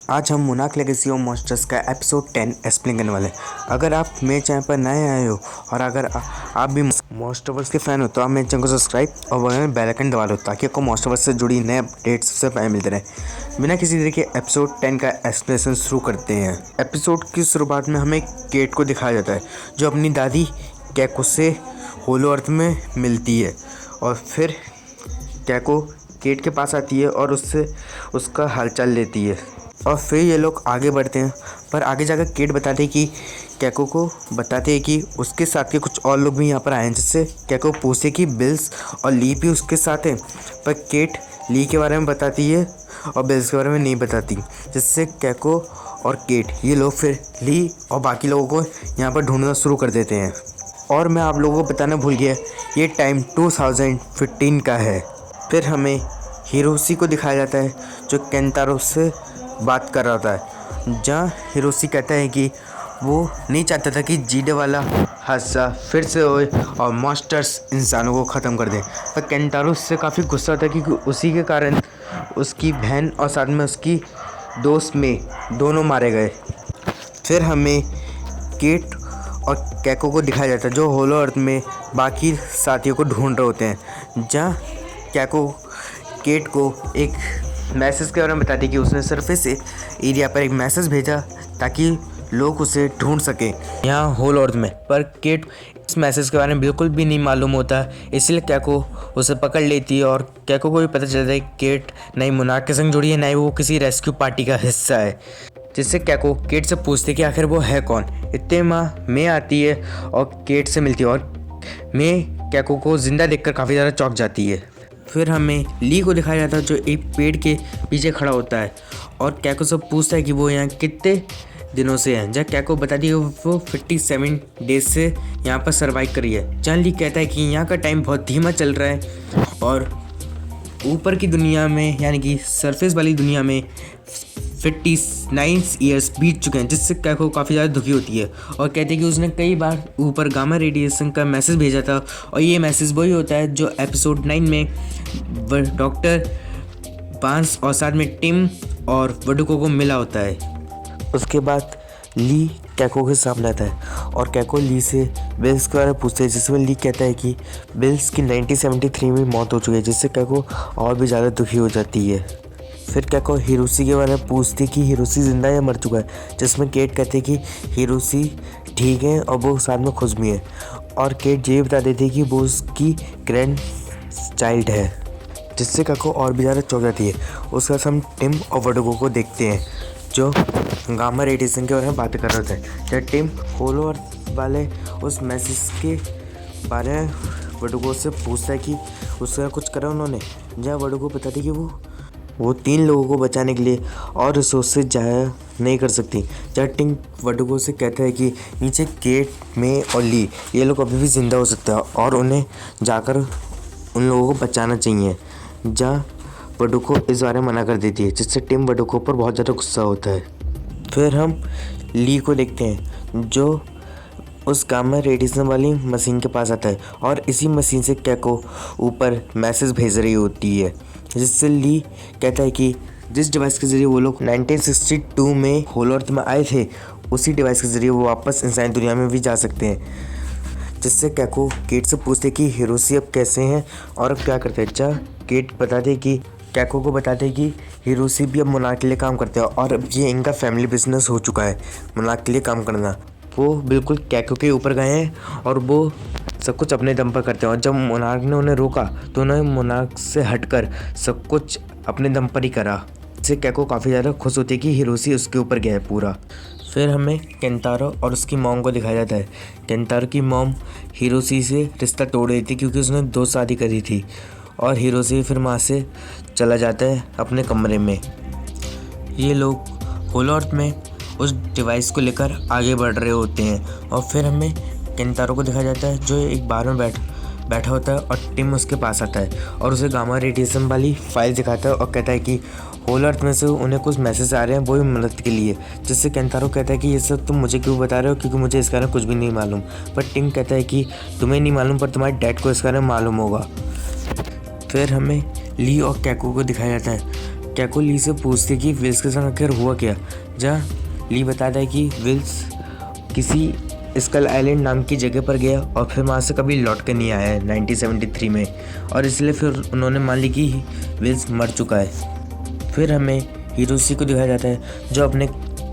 आज हम monarch legacy of monsters का एपिसोड 10 एक्सप्लेन करने वाले हैं। अगर आप मेरे चैनल पर नए आए हो और अगर आप भी मॉन्स्टरवर्स के फ़ैन हो तो आप मेरे चैनल को सब्सक्राइब और बगल में बेल आइकन दबा लो ताकि आपको मॉन्स्टरवर्स से जुड़ी नए अपडेट्स सबसे पहले मिलते रहे। बिना किसी देरी के एपिसोड 10 का एक्सप्लेनेशन शुरू करते हैं। एपिसोड की शुरुआत में हमें केट को दिखाया जाता है जो अपनी दादी कैको से होलो अर्थ में मिलती है और फिर कैको केट के पास आती है और उससे उसका हालचाल लेती है और फिर ये लोग आगे बढ़ते हैं। पर आगे जाकर केट बताते हैं कि कैको को बताते हैं कि उसके साथ के कुछ और लोग भी यहाँ पर आए हैं, जिससे कैको पूछते कि बिल्स और ली भी उसके साथ हैं। पर केट ली के बारे में बताती है और बिल्स के बारे में नहीं बताती, जिससे कैको और केट ये लोग फिर ली और बाकी लोगों को यहाँ पर ढूंढना शुरू कर देते हैं। और मैं आप लोगों को बताना भूल गया, ये टाइम 2015 का है। फिर हमें हिरोशी को दिखाया जाता है जो केंटारो से बात कर रहा होता है, जहाँ हिरोशी कहता है कि वो नहीं चाहता था कि जीडे वाला हादसा फिर से होए और मॉन्स्टर्स इंसानों को ख़त्म कर दे। पर केंटारो उससे काफ़ी गुस्सा होता है क्योंकि उसी के कारण उसकी बहन और साथ में उसकी दोस्त में दोनों मारे गए। फिर हमें केट और कैको को दिखाया जाता है जो होलो अर्थ में बाकी साथियों को ढूंढ रहे होते हैं, जहाँ कैको केट को एक मैसेज के बारे में बताती कि उसने सरफेस एरिया पर एक मैसेज भेजा ताकि लोग उसे ढूंढ सकें यहाँ होल अर्थ में। पर केट इस मैसेज के बारे में बिल्कुल भी नहीं मालूम होता, इसलिए कैको उसे पकड़ लेती है और कैको को भी पता चलता है कि केट नई मोनार्क के संग जुड़ी है, नई वो किसी रेस्क्यू पार्टी का हिस्सा है। जिससे कैको केट से पूछते कि आखिर वो है कौन। इतने में आती है और केट से मिलती है और मैं कैको को जिंदा देखकर काफ़ी ज़्यादा चौंक जाती है। फिर हमें ली को दिखाया जाता है जो एक पेड़ के पीछे खड़ा होता है और कैको से पूछता है कि वो यहाँ कितने दिनों से है। जहाँ कैको बताती है वो 57 डेज से यहाँ पर सर्वाइव करी है। जहाँ ली कहता है कि यहाँ का टाइम बहुत धीमा चल रहा है और ऊपर की दुनिया में यानी कि सरफेस वाली दुनिया में 59 ईयर्स बीत चुके हैं, जिससे कैको काफ़ी ज़्यादा दुखी होती है और कहती है कि उसने कई बार ऊपर गामा रेडिएशन का मैसेज भेजा था और ये मैसेज वही होता है जो एपिसोड 9 में डॉक्टर बांस और साथ में टिम और वडुको को मिला होता है। उसके बाद ली कैको के सामने आता है और कैको ली से बिल्स के बारे में पूछते हैं, जिसमें ली कहता है कि बिल्स की 1973 में मौत हो चुकी है, जिससे कैको और भी ज़्यादा दुखी हो जाती है। फिर कैको हिरोशी के बारे में पूछती कि हिरोशी जिंदा या मर चुका है, जिसमें केट कहती है कि हिरोशी ठीक है और वो साथ में खुश भी है। और केट ये बता देती है कि वो उसकी ग्रैंड चाइल्ड है, जिससे कैको और भी ज़्यादा चौंक जाती है। उसके बाद हम टिम और वडुको को देखते हैं जो गामा रेडिएशन के बारे में बातें कर रहे थे। जब टिम होलो अर्थ वाले उस मैसेज के बारे में वडुको से पूछता है कि उसका कुछ करा उन्होंने, जहाँ वडुको बताती कि वो 3 लोगों को बचाने के लिए और रिसोर्सेज जाया नहीं कर सकती। जब टिम वडुको से कहता है कि नीचे केट में और ली ये लोग अभी भी ज़िंदा हो सकते हैं और उन्हें जाकर उन लोगों को बचाना चाहिए, जहाँ वडुको इस बारे में मना कर देती है, जिससे टिम वडुको पर बहुत ज़्यादा गुस्सा होता है। फिर हम ली को देखते हैं जो उस गामा रेडिएशन वाली मशीन के पास आता है और इसी मशीन से कैको ऊपर मैसेज भेज रही होती है, जिससे ली कहता है कि जिस डिवाइस के ज़रिए वो लोग 1962 में होलो अर्थ में आए थे, उसी डिवाइस के ज़रिए वो वापस इंसानी दुनिया में भी जा सकते हैं। जिससे कैको केट से पूछते कि हिरोशी अब कैसे हैं और अब क्या करते हैं। जहाँ केट बताते कि कैको को बताते कि हिरोशी भी अब मोनार्क के लिए काम करते हैं और अब ये इनका फैमिली बिजनेस हो चुका है मोनार्क के लिए काम करना। वो बिल्कुल कैको के ऊपर गए हैं और वो सब कुछ अपने दम पर करते हैं। और जब मोनार्क ने उन्हें रोका तो उन्होंने मोनार्क से हटकर सब कुछ अपने दम पर ही करा। इससे कैको काफ़ी ज़्यादा खुश होती है कि हिरोशी उसके ऊपर गया है पूरा। फिर हमें केंटारो और उसकी मॉम को दिखाया जाता है। केंटारो की मॉम हिरोशी से रिश्ता तोड़ देती है क्योंकि उसने 2 शादी करी थी और हिरोशी फिर वहाँ से चला जाता है अपने कमरे में। ये लोग होलो अर्थ में उस डिवाइस को लेकर आगे बढ़ रहे होते हैं और फिर हमें केंटारो को दिखाया जाता है जो एक बार में बैठा होता है और टिम उसके पास आता है और उसे गामा रेडिएशन वाली फाइल दिखाता है और कहता है कि होलो अर्थ में से उन्हें कुछ मैसेज आ रहे हैं, वो भी मदद के लिए। जिससे केंटारो कहता है कि ये सब तुम मुझे क्यों बता रहे हो, क्योंकि मुझे इसके बारे में कुछ भी नहीं मालूम। पर टिम कहता है कि तुम्हें नहीं मालूम पर तुम्हारे डैड को इसके बारे में मालूम होगा। फिर हमें ली और कैको को दिखाया जाता है कैको ली से पूछती कि विल्स के साथ आखिर हुआ क्या, जहाँ ली बताता है कि विल्स किसी स्कल आइलैंड नाम की जगह पर गया और फिर वहाँ से कभी लौट कर नहीं आया है 1973 में, और इसलिए फिर उन्होंने मान ली कि विल्स मर चुका है। फिर हमें हिरोशी को दिखाया जाता है जो अपने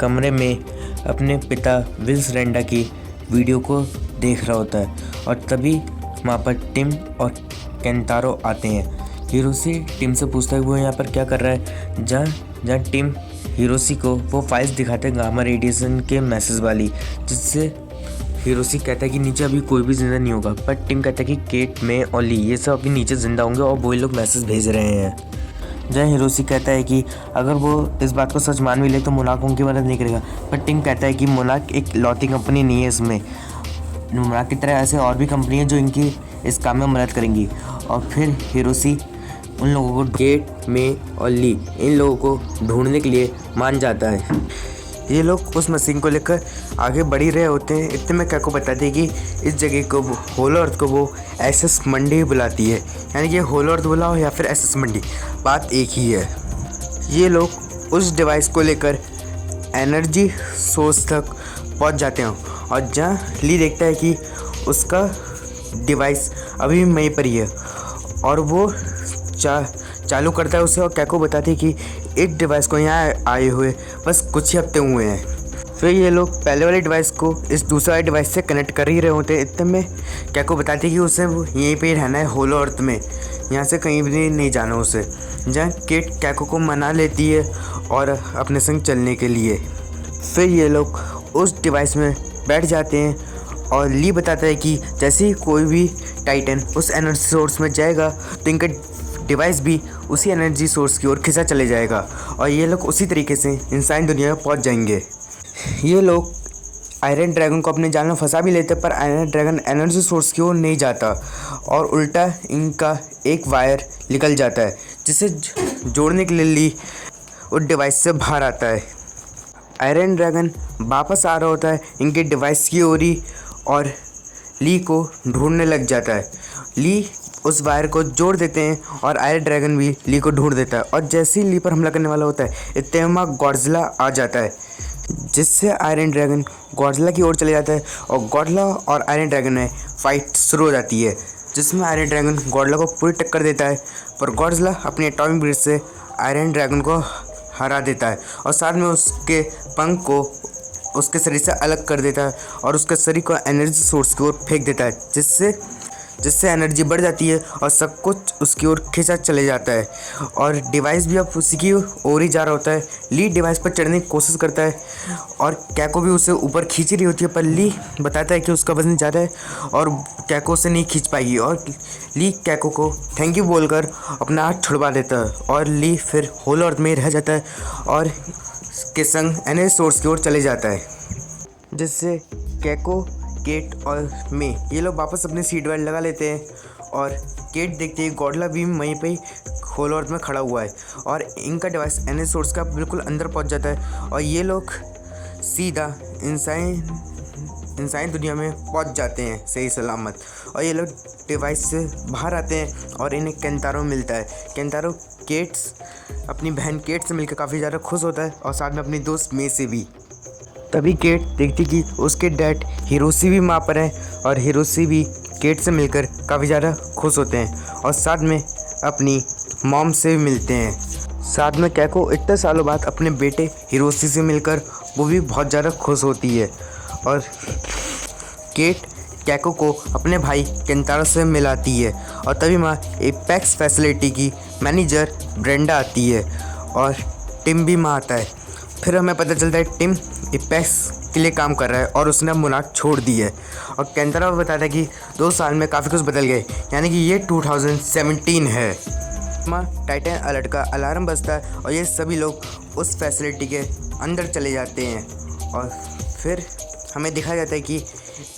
कमरे में अपने पिता विल्स रेंडा की वीडियो को देख रहा होता है, और तभी वहाँ पर टिम और केंतारो आते हैं। हिरोशी टिम से पूछता है कि वो यहाँ पर क्या कर रहा है, जहाँ टिम हिरोशी को वो फाइल्स दिखाते हैं गामा रेडिएशन के मैसेज वाली, जिससे हिरोशी कहता है कि नीचे अभी कोई भी जिंदा नहीं होगा, पर टिम कहता है कि केट, मे और ली ये सब अभी नीचे जिंदा होंगे और वही लोग मैसेज भेज रहे हैं। जहाँ हिरोशी कहता है कि अगर वो इस बात को सच मान भी ले तो मोनाक उनकी मदद नहीं करेगा, पर टिम कहता है कि मोनाक एक लौती कंपनी नहीं है, इसमें मोनाक की तरह ऐसे और भी कंपनी है जो इनकी इस काम में मदद करेंगी। और फिर हिरोशी उन लोगों को केट, मे और ली इन लोगों को ढूंढने के लिए मान जाता है। ये लोग उस मशीन को लेकर आगे बढ़ ही रहे होते हैं। इतने में कैको बताते हैं कि इस जगह को होलो अर्थ को वो एसएस मंडी बुलाती है, यानी कि होलो अर्थ बुलाओ या फिर एसएस मंडी, बात एक ही है। ये लोग उस डिवाइस को लेकर एनर्जी सोर्स तक पहुंच जाते हैं, और जहाँ ली देखता है कि उसका डिवाइस अभी वहीं पर ही है, और वो चालू करता है उसे, और कैको बताते हैं कि एक डिवाइस को यहाँ आए हुए बस कुछ ही हफ्ते हुए हैं। फिर ये लोग पहले वाले डिवाइस को इस दूसरे वाले डिवाइस से कनेक्ट कर ही रहे होते हैं। इतने में कैको बताती है कि उसे वो यहीं पे ही रहना है होलो अर्थ में, यहाँ से कहीं भी नहीं जाना उसे। जहाँ केट कैको को मना लेती है और अपने संग चलने के लिए। फिर ये लोग उस डिवाइस में बैठ जाते हैं, और ली बताता है कि जैसे ही कोई भी टाइटन उस एनर्जी सोर्स में जाएगा तो इनका डिवाइस भी उसी एनर्जी सोर्स की ओर खिंचा चले जाएगा, और ये लोग उसी तरीके से इंसान दुनिया में पहुंच जाएंगे। ये लोग आयरन ड्रैगन को अपने जाल में फंसा भी लेते, पर आयरन ड्रैगन एनर्जी सोर्स की ओर नहीं जाता, और उल्टा इनका एक वायर निकल जाता है, जिसे जोड़ने के लिए ली उस डिवाइस से बाहर आता है। आयरन ड्रैगन वापस आ रहा होता है इनके डिवाइस की ओर ही, और ली को ढूंढने लग जाता है। ली उस वायर को जोड़ देते हैं, और आयरन ड्रैगन भी ली को ढूंढ देता है, और जैसे ही ली पर हमला करने वाला होता है इतने में गॉडजिला आ जाता है, जिससे आयरन ड्रैगन गॉडजिला की ओर चले जाता है, और गॉडजिला और आयरन ड्रैगन में फाइट शुरू हो जाती है, जिसमें आयरन ड्रैगन गॉडजिला को पूरी टक्कर देता है, पर गॉडजिला अपने एटॉमिक ब्रिज से आयरन ड्रैगन को हरा देता है, और साथ में उसके पंख को उसके शरीर से अलग कर देता है, और उसके शरीर को एनर्जी सोर्स की ओर फेंक देता है, जिससे एनर्जी बढ़ जाती है और सब कुछ उसकी ओर खींचा चले जाता है, और डिवाइस भी अब उसी की ओर ही जा रहा होता है। ली डिवाइस पर चढ़ने की कोशिश करता है, और कैको भी उसे ऊपर खींच रही होती है, पर ली बताता है कि उसका वजन ज़्यादा है और कैको उसे नहीं खींच पाएगी, और ली कैको को थैंक यू बोलकर अपना हाथ छुड़वा देता है, और ली फिर होलो अर्थ में रह जाता है और के संग एनर्जी सोर्स की ओर चले जाता है, जिससे कैको, केट और मे ये लोग वापस अपने सीट बेल्ट लगा लेते हैं, और केट देखते ही गॉडजिला भी वहीं पे ही होलो अर्थ में खड़ा हुआ है, और इनका डिवाइस एनर्जी सोर्स का बिल्कुल अंदर पहुंच जाता है, और ये लोग सीधा इंसानी दुनिया में पहुंच जाते हैं सही सलामत। और ये लोग डिवाइस से बाहर आते हैं, और इन्हें केंतारो मिलता है। केंतारो अपनी बहन केट से मिलकर काफ़ी ज़्यादा खुश होता है, और साथ में अपनी दोस्त मे से भी। तभी केट देखती कि उसके डैड हिरोशी भी वहाँ पर है, और हिरोशी भी केट से मिलकर काफ़ी ज़्यादा खुश होते हैं, और साथ में अपनी मॉम से भी मिलते हैं। साथ में कैको इतने सालों बाद अपने बेटे हिरोशी से मिलकर वो भी बहुत ज़्यादा खुश होती है, और केट कैको को अपने भाई केंतारो से मिलाती है, और तभी वहाँ एपेक्स फैसिलिटी की मैनेजर ब्रेंडा आती है, और टिम भी वहाँ आता है। फिर हमें पता चलता है टिम एपेक्स के लिए काम कर रहा है, और उसने मोनाक छोड़ दी है, और केंतारो बताता है कि 2 साल में काफ़ी कुछ बदल गए, यानी कि ये 2017 है। टाइटन अलर्ट का अलार्म बजता है, और ये सभी लोग उस फैसिलिटी के अंदर चले जाते हैं, और फिर हमें दिखाया जाता है कि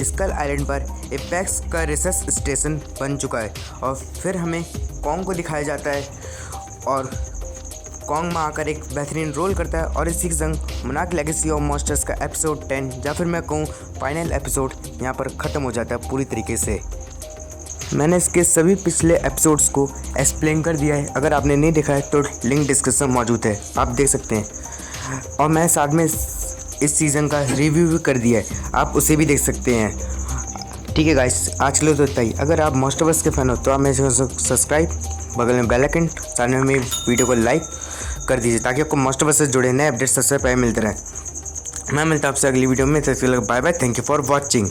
स्कल आइलैंड पर एपेक्स का रिसर्च स्टेशन बन चुका है, और फिर हमें कॉन्ग को दिखाया जाता है, और कॉन्ग में आकर एक बेहतरीन रोल करता है, और इसी के संग मोनाक लेगेसी ऑफ मॉन्स्टर्स का एपिसोड 10 या फिर मैं कहूँ फाइनल एपिसोड यहाँ पर ख़त्म हो जाता है पूरी तरीके से। मैंने इसके सभी पिछले एपिसोड्स को एक्सप्लेन कर दिया है, अगर आपने नहीं देखा है तो लिंक डिस्क्रिप्शन में मौजूद है, आप देख सकते हैं। और मैं साथ में इस सीज़न का रिव्यू भी कर दिया है, आप उसे भी देख सकते हैं। ठीक है गाइस, आज के लिए तो इतना ही। अगर आप मोस्ट ऑफ अस के फ़ैन हो तो आप मेरे चैनल को सब्सक्राइब, बगल में बेल आइकन, साथ में मेरी वीडियो को लाइक कर दीजिए ताकि आपको मोस्ट ऑफ अस से जुड़े नए अपडेट्स सबसे पहले मिलते रहे। मैं मिलता हूँ आपसे अगली वीडियो में, तब तक के लिए bye bye, thank you for watching.